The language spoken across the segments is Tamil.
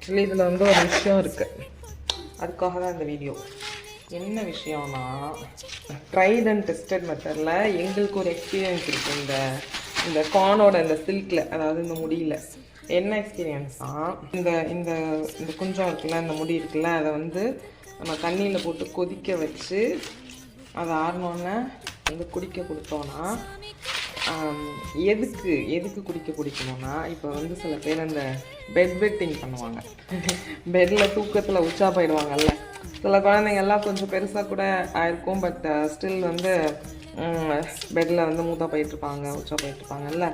ஆக்சுவலி இதில் வந்து ஒரு விஷயம் இருக்குது, அதுக்காக தான் இந்த வீடியோ. என்ன விஷயம்னா, ட்ரைட் அண்ட் டெஸ்டட் மெத்தடில் எங்களுக்கு ஒரு எக்ஸ்பீரியன்ஸ் இருக்குது. இந்த கார்னோட இந்த சில்கில், அதாவது இந்த முடியில் என்ன எக்ஸ்பீரியன்ஸ்னால், இந்த இந்த இந்த குஞ்சம் இருக்குல்ல, இந்த முடி இருக்குல்ல, அதை வந்து நம்ம தண்ணியில் போட்டு கொதிக்க வச்சு அதை ஆறினோன்னே வந்து குடிக்க கொடுத்தோன்னா, எதுக்கு குடிக்கணும்னா, இப்போ வந்து சில பேர் அந்த பெட் வெட்டிங் பண்ணுவாங்க. பெட்டில் தூக்கத்தில் உச்சா போயிடுவாங்கல்ல. சில குழந்தைங்கள்லாம் கொஞ்சம் பெருசாக கூட ஆயிருக்கும், பட் ஸ்டில் வந்து பெட்டில் வந்து மூத்தா போயிட்டுருப்பாங்க, உச்சா போயிட்டுருப்பாங்கல்ல.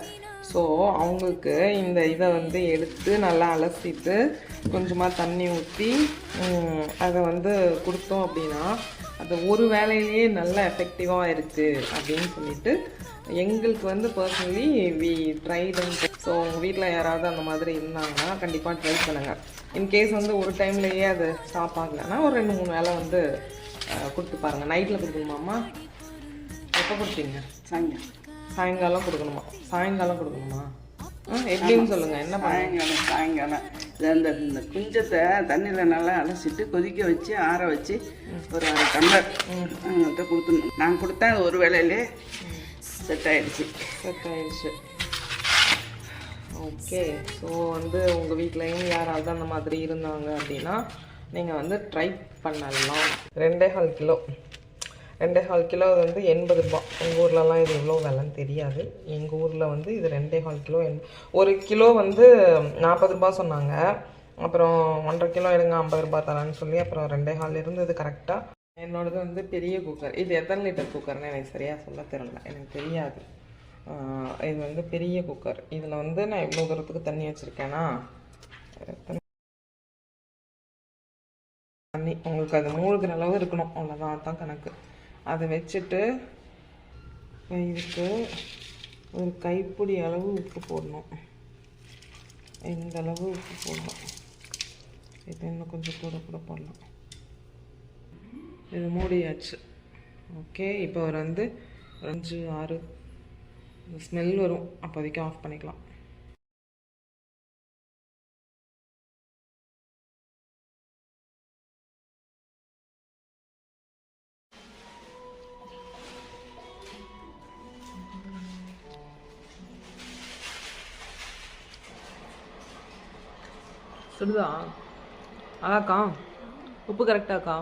ஸோ அவங்களுக்கு இந்த இதை வந்து எடுத்து நல்லா அலசிட்டு கொஞ்சமாக தண்ணி ஊற்றி அதை வந்து கொடுத்தோம் அப்படின்னா, அது ஒரு வேலையிலேயே நல்லா எஃபெக்டிவாக இருக்குது அப்படின்னு சொல்லிட்டு எங்களுக்கு வந்து personally we tried and. So உங்கள் வீட்டில் யாராவது அந்த மாதிரி இருந்தாங்கன்னா கண்டிப்பாக ட்ரை பண்ணுங்கள். இன்கேஸ் வந்து ஒரு டைம்லேயே அது ஸ்டாப் ஆகலைன்னா ஒரு 2-3 வேளை வந்து கொடுத்து பாருங்கள். நைட்டில் கொடுக்கணுமாம்மா? எப்போ கொடுத்தீங்க? சாயங்காலம் கொடுக்கணுமா? சாயங்காலம் கொடுக்கணுமா? எப்படின்னு சொல்லுங்கள். என்ன சாயங்காலம் இந்த குஞ்சத்தை தண்ணியில் நல்லா அலசிட்டு கொதிக்க வச்சு ஆற வச்சு ஒரு 1/2 டம்ளர் அவங்கள்ட்ட கொடுத்துடணும். நான் கொடுத்தேன், ஒரு வேளையிலே செட் ஆகிடுச்சு. ஓகே. ஸோ வந்து உங்கள் வீட்லேயும் யாராவது அந்த மாதிரி இருந்தாங்க அப்படின்னா நீங்கள் வந்து ட்ரை பண்ணலாம். 2.25 கிலோ 2.25 கிலோ வந்து 80 ரூபா. எங்கள் ஊர்லலாம் இது எவ்வளோ விலைன்னு தெரியாது. எங்கள் ஊரில் வந்து இது 2.25 கிலோ 1 கிலோ வந்து 40 ரூபா சொன்னாங்க. அப்புறம் 1.5 கிலோ எடுங்க 50 ரூபா தரான்னு சொல்லி அப்புறம் 2.25 இருந்தது கரெக்டாக. என்னோடது வந்து பெரிய குக்கர். இது எத்தனை லிட்டர் குக்கர்னு எனக்கு சரியாக சொல்ல தெரியல, எனக்கு தெரியாது. இது வந்து பெரிய குக்கர். இதில் வந்து நான் எவ்வளோ தூரத்துக்கு தண்ணி வச்சுருக்கேன்னா, தண்ணி உங்களுக்கு அது மூழ்கிற அளவு இருக்கணும், அவ்வளோதான். அதுதான் கணக்கு. அதை வச்சுட்டு இதுக்கு ஒரு கைப்பிடி அளவு உப்பு போடணும். இந்த அளவு உப்பு போடணும். இது இன்னும் கொஞ்சம் கூட போடலாம். இது மூடியாச்சு. ஓகே. இப்போ ஒரு வந்து 5-6 ஸ்மெல் வரும், அப்போதைக்கு ஆஃப் பண்ணிக்கலாம். சுடுதா? அதாக்கா உப்பு கரெக்டாக்கா?